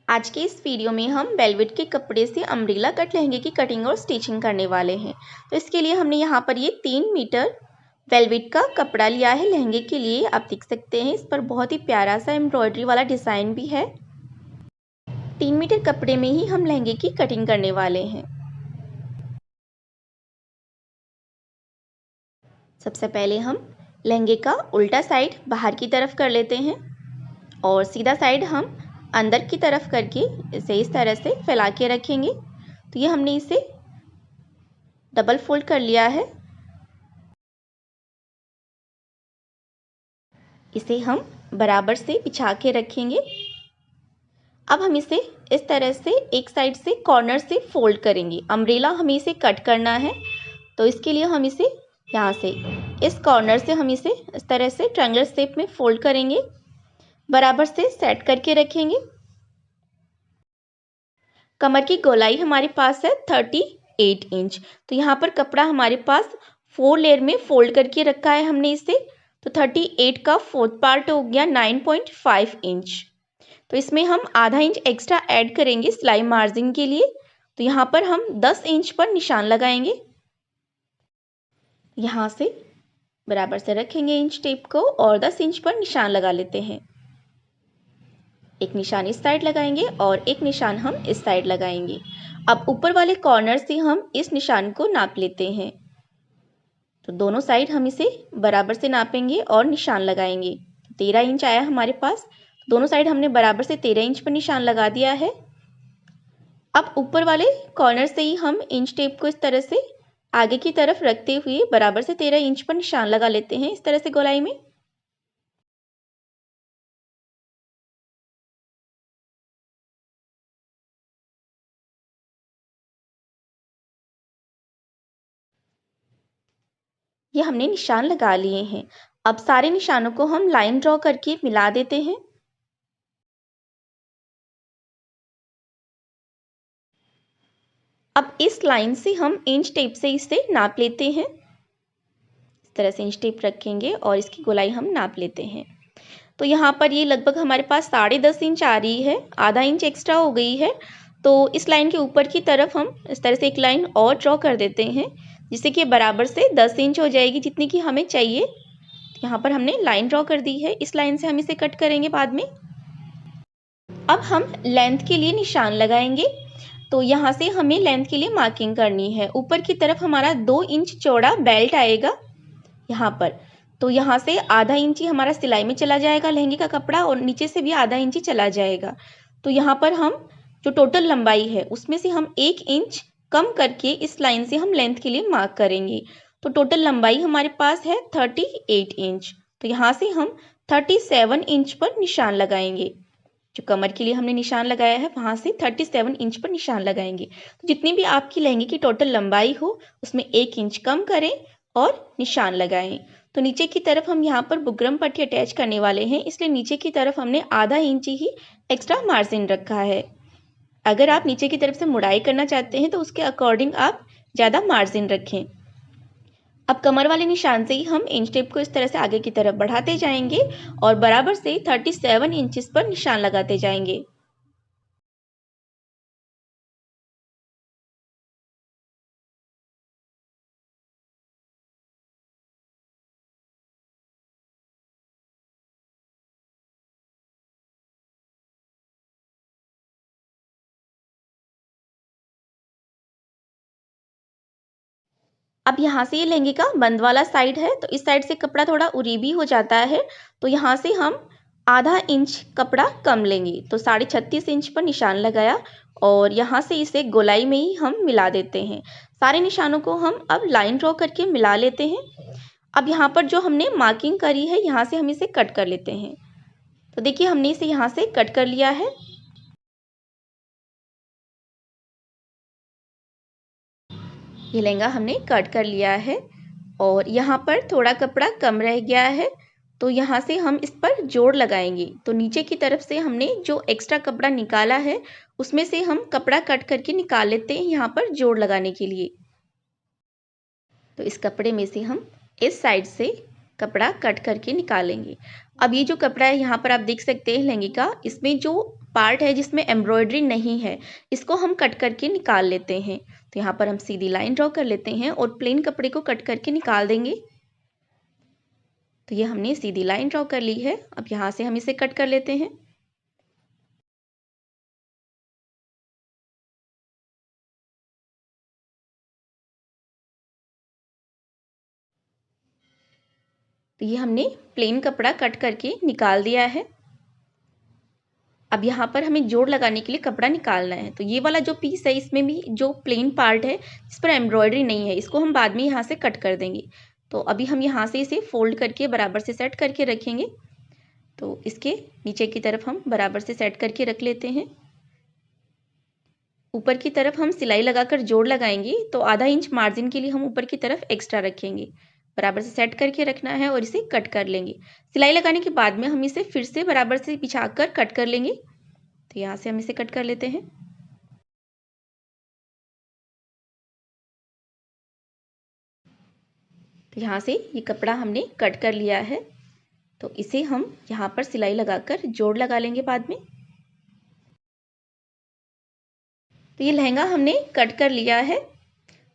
आज के इस वीडियो में हम वेलवेट के कपड़े से अम्ब्रेला कट लहंगे की कटिंग और स्टिचिंग करने वाले हैं। तो इसके लिए हमने यहाँ पर ये 3 मीटर वेलवेट का कपड़ा लिया है लहंगे के लिए। आप देख सकते हैं इस पर बहुत ही प्यारा सा एम्ब्रॉयडरी वाला डिज़ाइन भी है। 3 मीटर कपड़े में ही हम लहंगे की कटिंग करने वाले हैं। सबसे पहले हम लहंगे का उल्टा साइड बाहर की तरफ कर लेते हैं और सीधा साइड हम अंदर की तरफ करके इसे इस तरह से फैला के रखेंगे। तो ये हमने इसे डबल फोल्ड कर लिया है। इसे हम बराबर से बिछा के रखेंगे। अब हम इसे इस तरह से एक साइड से कॉर्नर से फोल्ड करेंगे। अम्ब्रेला हमें इसे कट करना है, तो इसके लिए हम इसे यहाँ से इस कॉर्नर से हम इसे इस तरह से ट्रायंगल शेप में फोल्ड करेंगे, बराबर से सेट करके रखेंगे। कमर की गोलाई हमारे पास है 38 इंच। तो यहाँ पर कपड़ा हमारे पास 4 लेयर में फोल्ड करके रखा है हमने इसे। तो 38 का 4th पार्ट हो गया 9.5 इंच। तो इसमें हम आधा इंच एक्स्ट्रा ऐड करेंगे सिलाई मार्जिन के लिए। तो यहाँ पर हम 10 इंच पर निशान लगाएंगे। यहाँ से बराबर से रखेंगे इंच टेप को और 10 इंच पर निशान लगा लेते हैं। एक निशान इस साइड लगाएंगे और एक निशान हम इस साइड लगाएंगे। अब ऊपर वाले कॉर्नर से हम इस निशान को नाप लेते हैं। तो दोनों साइड हम इसे बराबर से नापेंगे और निशान लगाएंगे। 13 इंच आया हमारे पास। दोनों साइड हमने बराबर से 13 इंच पर निशान लगा दिया है। अब ऊपर वाले कॉर्नर से ही हम इंच टेप को इस तरह से आगे की तरफ रखते हुए बराबर से 13 इंच पर निशान लगा लेते हैं, इस तरह से गोलाई में। ये हमने निशान लगा लिए हैं। अब सारे निशानों को हम लाइन ड्रॉ करके मिला देते हैं। अब इस लाइन से हम इंच टेप से इसे नाप लेते हैं। इस तरह से इंच टेप रखेंगे और इसकी गोलाई हम नाप लेते हैं। तो यहाँ पर ये लगभग हमारे पास 10.5 इंच आ रही है, आधा इंच एक्स्ट्रा हो गई है। तो इस लाइन के ऊपर की तरफ हम इस तरह से एक लाइन और ड्रॉ कर देते हैं, जिससे कि बराबर से 10 इंच हो जाएगी जितनी कि हमें चाहिए। यहाँ पर हमने लाइन ड्रॉ कर दी है। इस लाइन से हम इसे कट करेंगे बाद में। अब हम लेंथ के लिए निशान लगाएंगे। तो यहाँ से हमें लेंथ के लिए मार्किंग करनी है। ऊपर की तरफ हमारा 2 इंच चौड़ा बेल्ट आएगा यहाँ पर। तो यहाँ से आधा इंच ही हमारा सिलाई में चला जाएगा लहंगे का कपड़ा और नीचे से भी आधा इंच ही चला जाएगा। तो यहाँ पर हम जो टोटल लंबाई है उसमें से हम 1 इंच कम करके इस लाइन से हम लेंथ के लिए मार्क करेंगे। तो टोटल लंबाई हमारे पास है 38 इंच। तो यहाँ से हम 37 इंच पर निशान लगाएंगे। जो कमर के लिए हमने निशान लगाया है वहाँ से 37 इंच पर निशान लगाएंगे। तो जितनी भी आपकी लहंगे की टोटल लंबाई हो उसमें 1 इंच कम करें और निशान लगाएं। तो नीचे की तरफ हम यहाँ पर बुकरम पट्टी अटैच करने वाले हैं, इसलिए नीचे की तरफ हमने आधा इंच ही एक्स्ट्रा मार्जिन रखा है। अगर आप नीचे की तरफ से मुड़ाई करना चाहते हैं तो उसके अकॉर्डिंग आप ज़्यादा मार्जिन रखें। अब कमर वाले निशान से ही हम इंच टेप को इस तरह से आगे की तरफ बढ़ाते जाएंगे और बराबर से 37 इंचेस पर निशान लगाते जाएंगे। अब यहाँ से ये लहंगे का बंद वाला साइड है, तो इस साइड से कपड़ा थोड़ा उरीबी हो जाता है। तो यहाँ से हम आधा इंच कपड़ा कम लेंगे। तो 36.5 इंच पर निशान लगाया और यहाँ से इसे गोलाई में ही हम मिला देते हैं। सारे निशानों को हम अब लाइन ड्रॉ करके मिला लेते हैं। अब यहाँ पर जो हमने मार्किंग करी है यहाँ से हम इसे कट कर लेते हैं। तो देखिए हमने इसे यहाँ से कट कर लिया है। ये लहंगा हमने कट कर लिया है और यहाँ पर थोड़ा कपड़ा कम रह गया है, तो यहाँ से हम इस पर जोड़ लगाएंगे। तो नीचे की तरफ से हमने जो एक्स्ट्रा कपड़ा निकाला है उसमें से हम कपड़ा कट करके निकाल लेते हैं यहाँ पर जोड़ लगाने के लिए। तो इस कपड़े में से हम इस साइड से कपड़ा कट करके निकालेंगे। अब ये जो कपड़ा है यहाँ पर आप देख सकते हैं लहंगे का, इसमें जो पार्ट है जिसमें एम्ब्रॉयडरी नहीं है, इसको हम कट करके निकाल लेते हैं। तो यहाँ पर हम सीधी लाइन ड्रॉ कर लेते हैं और प्लेन कपड़े को कट करके निकाल देंगे। तो ये हमने सीधी लाइन ड्रॉ कर ली है। अब यहाँ से हम इसे कट कर लेते हैं। तो ये हमने प्लेन कपड़ा कट करके निकाल दिया है। अब यहाँ पर हमें जोड़ लगाने के लिए कपड़ा निकालना है। तो ये वाला जो पीस है, इसमें भी जो प्लेन पार्ट है जिस पर एम्ब्रॉयडरी नहीं है, इसको हम बाद में यहाँ से कट कर देंगे। तो अभी हम यहाँ से इसे फोल्ड करके बराबर से सेट करके रखेंगे। तो इसके नीचे की तरफ हम बराबर से सेट करके रख लेते हैं। ऊपर की तरफ हम सिलाई लगाकर जोड़ लगाएंगे, तो आधा इंच मार्जिन के लिए हम ऊपर की तरफ एक्स्ट्रा रखेंगे। बराबर से सेट करके रखना है और इसे कट कर लेंगे। सिलाई लगाने के बाद में हम इसे फिर से बराबर से बिछाकर कट कर लेंगे। तो यहाँ से हम इसे कट कर लेते हैं। तो यहाँ से ये कपड़ा हमने कट कर लिया है। तो इसे हम यहाँ पर सिलाई लगाकर जोड़ लगा लेंगे बाद में। तो ये लहंगा हमने कट कर लिया है।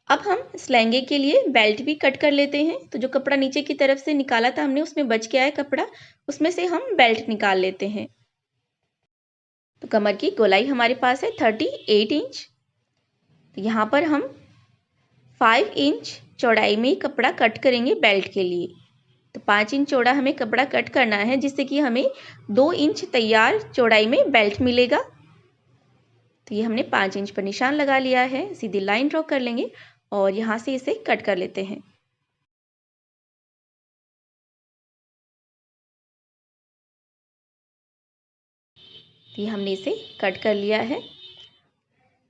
अब हम इस लहंगे के लिए बेल्ट भी कट कर लेते हैं। तो जो कपड़ा नीचे की तरफ से निकाला था हमने, उसमें बच गया है कपड़ा, उसमें से हम बेल्ट निकाल लेते हैं। तो कमर की गोलाई हमारे पास है 38 इंच। तो यहाँ पर हम 5 इंच चौड़ाई में कपड़ा कट करेंगे बेल्ट के लिए। तो 5 इंच चौड़ा हमें कपड़ा कट करना है, जिससे कि हमें 2 इंच तैयार चौड़ाई में बेल्ट मिलेगा। तो ये हमने 5 इंच पर निशान लगा लिया है। सीधी लाइन ड्रॉ कर लेंगे और यहाँ से इसे कट कर लेते हैं। तो ये हमने इसे कट कर लिया है।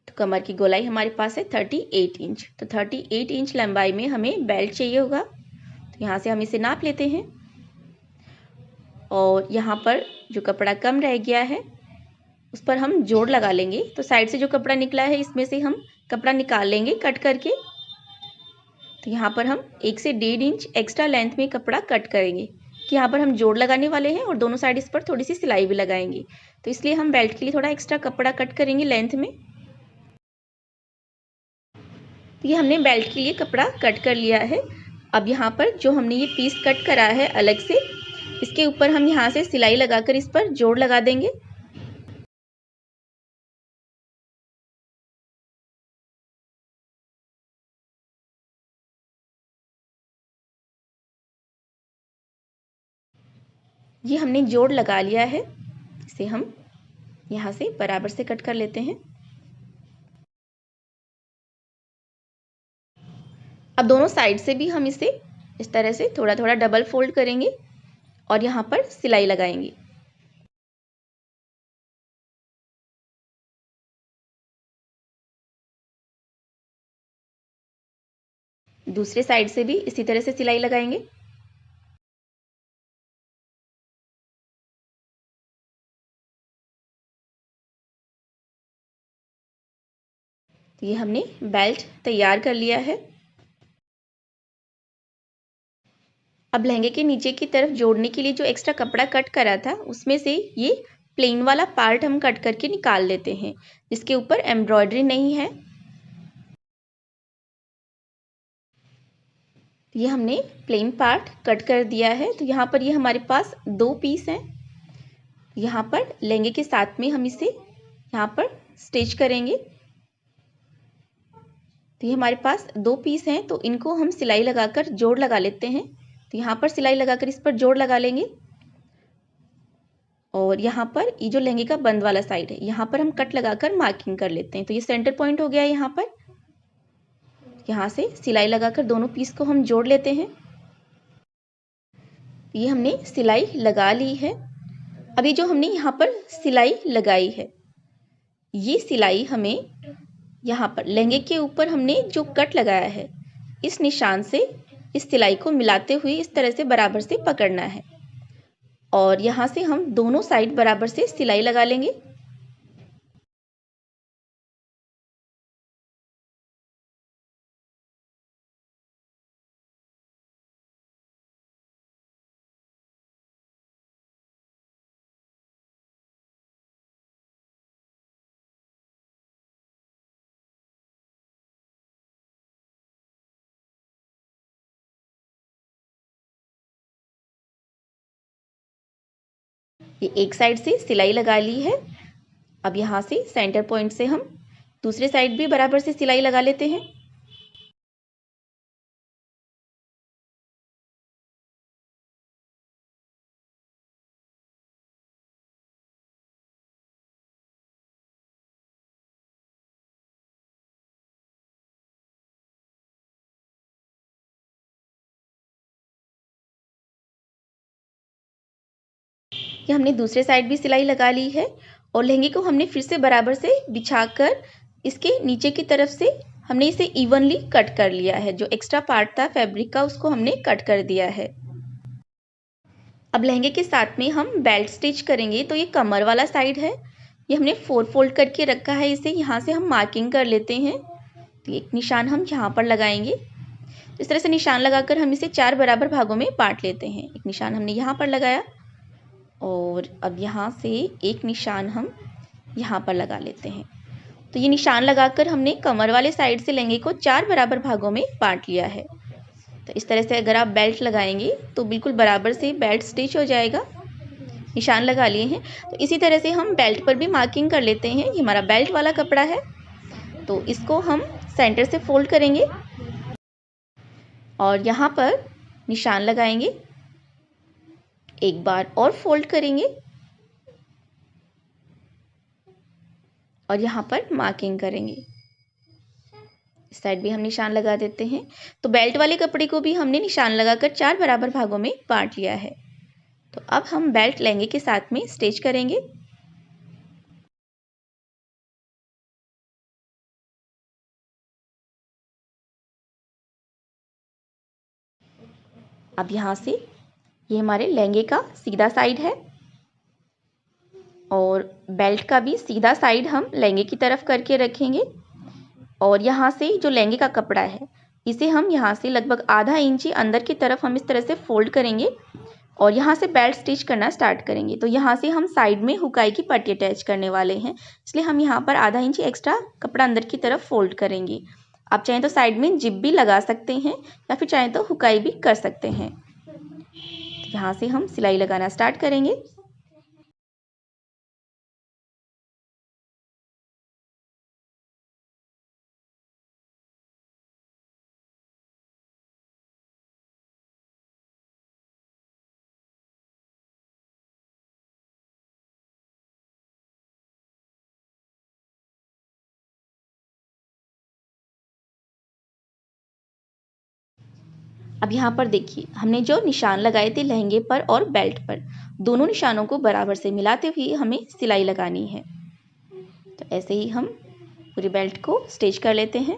तो कमर की गोलाई हमारे पास है 38 इंच। तो 38 इंच लंबाई में हमें बेल्ट चाहिए होगा। तो यहाँ से हम इसे नाप लेते हैं और यहाँ पर जो कपड़ा कम रह गया है उस पर हम जोड़ लगा लेंगे। तो साइड से जो कपड़ा निकला है, इसमें से हम कपड़ा निकाल लेंगे कट करके। तो यहाँ पर हम 1 से 1.5 इंच एक्स्ट्रा लेंथ में कपड़ा कट करेंगे कि यहाँ पर हम जोड़ लगाने वाले हैं और दोनों साइड इस पर थोड़ी सी सिलाई भी लगाएंगे। तो इसलिए हम बेल्ट के लिए थोड़ा एक्स्ट्रा कपड़ा कट करेंगे लेंथ में। तो ये हमने बेल्ट के लिए कपड़ा कट कर लिया है। अब यहाँ पर जो हमने ये पीस कट करा है अलग से, इसके ऊपर हम यहाँ से सिलाई लगाकर इस पर जोड़ लगा देंगे। ये हमने जोड़ लगा लिया है। इसे हम यहाँ से बराबर से कट कर लेते हैं। अब दोनों साइड से भी हम इसे इस तरह से थोड़ा थोड़ा डबल फोल्ड करेंगे और यहाँ पर सिलाई लगाएंगे। दूसरे साइड से भी इसी तरह से सिलाई लगाएंगे। तो ये हमने बेल्ट तैयार कर लिया है। अब लहंगे के नीचे की तरफ जोड़ने के लिए जो एक्स्ट्रा कपड़ा कट करा था, उसमें से ये प्लेन वाला पार्ट हम कट करके निकाल लेते हैं, जिसके ऊपर एम्ब्रॉयडरी नहीं है। ये हमने प्लेन पार्ट कट कर दिया है। तो यहाँ पर ये हमारे पास 2 पीस हैं। यहाँ पर लहंगे के साथ में हम इसे यहाँ पर स्टिच करेंगे। तो ये हमारे पास 2 पीस हैं, तो इनको हम सिलाई लगाकर जोड़ लगा लेते हैं। तो यहाँ पर सिलाई लगाकर इस पर जोड़ लगा लेंगे और यहाँ पर ये जो लहंगे का बंद वाला साइड है, यहाँ पर हम कट लगाकर मार्किंग कर लेते हैं। तो ये सेंटर पॉइंट हो गया है। यहाँ पर यहाँ से सिलाई लगाकर दोनों पीस को हम जोड़ लेते हैं। ये हमने सिलाई लगा ली है। अभी जो हमने यहाँ पर सिलाई लगाई है, ये सिलाई हमें यहाँ पर लहंगे के ऊपर हमने जो कट लगाया है, इस निशान से इस सिलाई को मिलाते हुए इस तरह से बराबर से पकड़ना है और यहाँ से हम दोनों साइड बराबर से सिलाई लगा लेंगे। ये एक साइड से सिलाई लगा ली है। अब यहाँ से सेंटर पॉइंट से हम दूसरे साइड भी बराबर से सिलाई लगा लेते हैं। ये हमने दूसरे साइड भी सिलाई लगा ली है और लहंगे को हमने फिर से बराबर से बिछाकर इसके नीचे की तरफ से हमने इसे इवनली कट कर लिया है। जो एक्स्ट्रा पार्ट था फैब्रिक का उसको हमने कट कर दिया है। अब लहंगे के साथ में हम बेल्ट स्टिच करेंगे। तो ये कमर वाला साइड है, ये हमने 4 फोल्ड करके रखा है। इसे यहाँ से हम मार्किंग कर लेते हैं। तो एक निशान हम यहाँ पर लगाएंगे। इस तरह से निशान लगाकर हम इसे 4 बराबर भागों में बांट लेते हैं। एक निशान हमने यहाँ पर लगाया और अब यहाँ से एक निशान हम यहाँ पर लगा लेते हैं। तो ये निशान लगाकर हमने कमर वाले साइड से लहंगे को 4 बराबर भागों में बांट लिया है। तो इस तरह से अगर आप बेल्ट लगाएंगे तो बिल्कुल बराबर से बेल्ट स्टिच हो जाएगा। निशान लगा लिए हैं तो इसी तरह से हम बेल्ट पर भी मार्किंग कर लेते हैं। ये हमारा बेल्ट वाला कपड़ा है, तो इसको हम सेंटर से फोल्ड करेंगे और यहाँ पर निशान लगाएंगे। एक बार और फोल्ड करेंगे और यहाँ पर मार्किंग करेंगे। इस साइड भी हम निशान लगा देते हैं। तो बेल्ट वाले कपड़े को भी हमने निशान लगाकर 4 बराबर भागों में बांट लिया है। तो अब हम बेल्ट लहंगे के साथ में स्टिच करेंगे। अब यहाँ से ये हमारे लहंगे का सीधा साइड है और बेल्ट का भी सीधा साइड हम लहंगे की तरफ करके रखेंगे। और यहाँ से जो लहंगे का कपड़ा है इसे हम यहाँ से लगभग आधा इंची अंदर की तरफ हम इस तरह से फोल्ड करेंगे और यहाँ से बेल्ट स्टिच करना स्टार्ट करेंगे। तो यहाँ से हम साइड में हुकाई की पट्टी अटैच करने वाले हैं, इसलिए हम यहाँ पर आधा इंची एक्स्ट्रा कपड़ा अंदर की तरफ फोल्ड करेंगे। आप चाहें तो साइड में जिप भी लगा सकते हैं या फिर चाहें तो हुकाई भी कर सकते हैं। तो यहाँ से हम सिलाई लगाना स्टार्ट करेंगे। अब यहाँ पर देखिए हमने जो निशान लगाए थे लहंगे पर और बेल्ट पर, दोनों निशानों को बराबर से मिलाते हुए हमें सिलाई लगानी है। तो ऐसे ही हम पूरी बेल्ट को स्टिच कर लेते हैं।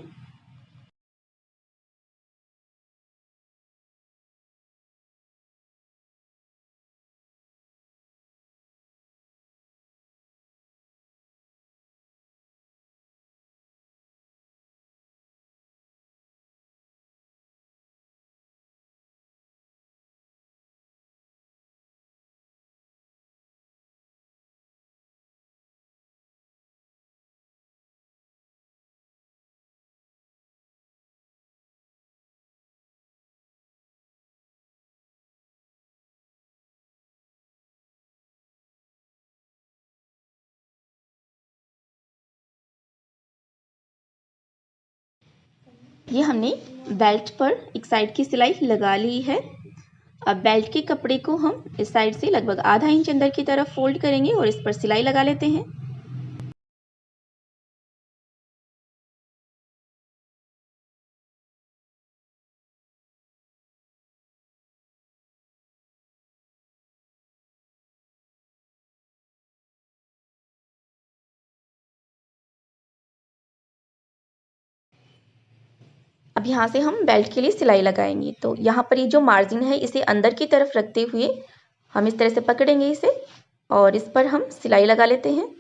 ये हमने बेल्ट पर एक साइड की सिलाई लगा ली है। अब बेल्ट के कपड़े को हम इस साइड से लगभग आधा इंच अंदर की तरफ फोल्ड करेंगे और इस पर सिलाई लगा लेते हैं। अब यहाँ से हम बेल्ट के लिए सिलाई लगाएंगे। तो यहाँ पर ये जो मार्जिन है इसे अंदर की तरफ रखते हुए हम इस तरह से पकड़ेंगे इसे और इस पर हम सिलाई लगा लेते हैं।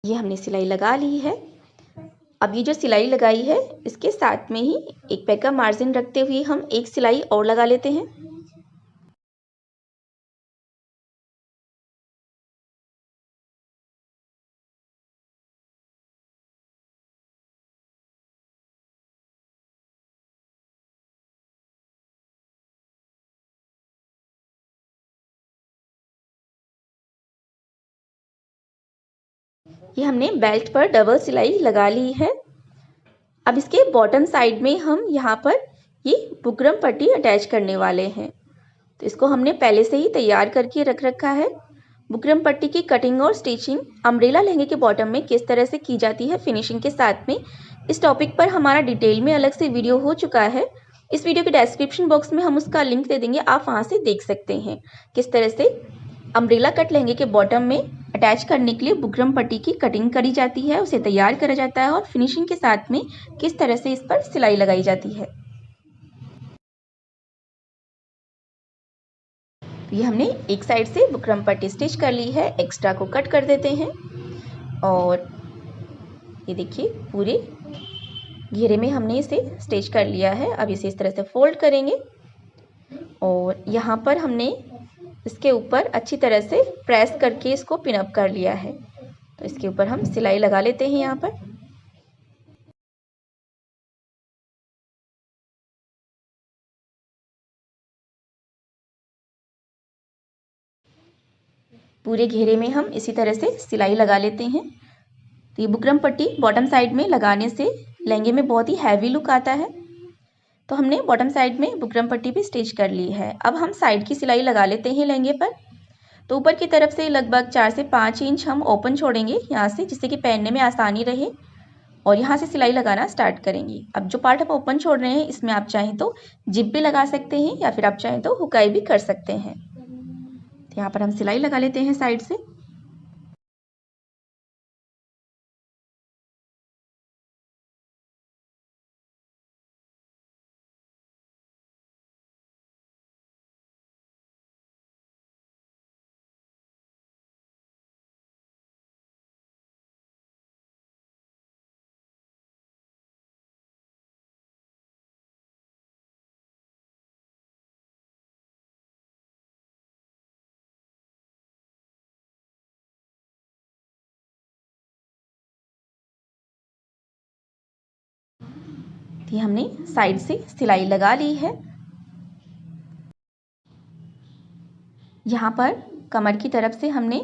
ये हमने सिलाई लगा ली है। अब ये जो सिलाई लगाई है इसके साथ में ही एक पैक का मार्जिन रखते हुए हम एक सिलाई और लगा लेते हैं। ये हमने बेल्ट पर डबल सिलाई लगा ली है। अब इसके बॉटम साइड में हम यहाँ पर ये बुकरम पट्टी अटैच करने वाले हैं। तो इसको हमने पहले से ही तैयार करके रख रखा है। बुकरम पट्टी की कटिंग और स्टिचिंग अम्ब्रेला लहंगे के बॉटम में किस तरह से की जाती है फिनिशिंग के साथ में, इस टॉपिक पर हमारा डिटेल में अलग से वीडियो हो चुका है। इस वीडियो के डिस्क्रिप्शन बॉक्स में हम उसका लिंक दे देंगे, आप वहाँ से देख सकते हैं किस तरह से अम्ब्रेला कट लहंगे के बॉटम में अटैच करने के लिए बुकरम पट्टी की कटिंग करी जाती है, उसे तैयार करा जाता है और फिनिशिंग के साथ में किस तरह से इस पर सिलाई लगाई जाती है। ये हमने एक साइड से बुकरम पट्टी स्टिच कर ली है, एक्स्ट्रा को कट कर देते हैं और ये देखिए पूरे घेरे में हमने इसे स्टिच कर लिया है। अब इसे इस तरह से फोल्ड करेंगे और यहाँ पर हमने इसके ऊपर अच्छी तरह से प्रेस करके इसको पिन अप कर लिया है। तो इसके ऊपर हम सिलाई लगा लेते हैं। यहाँ पर पूरे घेरे में हम इसी तरह से सिलाई लगा लेते हैं। तो ये बुकरम पट्टी बॉटम साइड में लगाने से लहंगे में बहुत ही हैवी लुक आता है। तो हमने बॉटम साइड में बुकरम पट्टी भी स्टिच कर ली है। अब हम साइड की सिलाई लगा लेते हैं लहंगे पर। तो ऊपर की तरफ से लगभग 4 से 5 इंच हम ओपन छोड़ेंगे यहाँ से, जिससे कि पहनने में आसानी रहे, और यहाँ से सिलाई लगाना स्टार्ट करेंगे। अब जो पार्ट हम ओपन छोड़ रहे हैं इसमें आप चाहें तो जिप भी लगा सकते हैं या फिर आप चाहें तो हुकाई भी कर सकते हैं। तो यहाँ पर हम सिलाई लगा लेते हैं साइड से। ये हमने साइड से सिलाई लगा ली है। यहाँ पर कमर की तरफ से हमने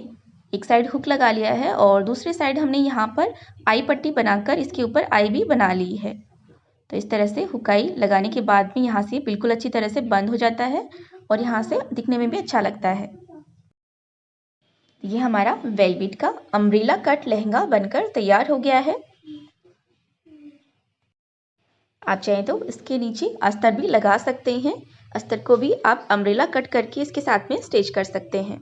एक साइड हुक लगा लिया है और दूसरी साइड हमने यहाँ पर आई पट्टी बनाकर इसके ऊपर आई भी बना ली है। तो इस तरह से हुकाई लगाने के बाद में यहाँ से बिल्कुल अच्छी तरह से बंद हो जाता है और यहाँ से दिखने में भी अच्छा लगता है। ये हमारा वेलवेट का अम्ब्रेला कट लहंगा बनकर तैयार हो गया है। आप चाहें तो इसके नीचे अस्तर भी लगा सकते हैं। अस्तर को भी आप अम्ब्रेला कट करके इसके साथ में स्टिच कर सकते हैं।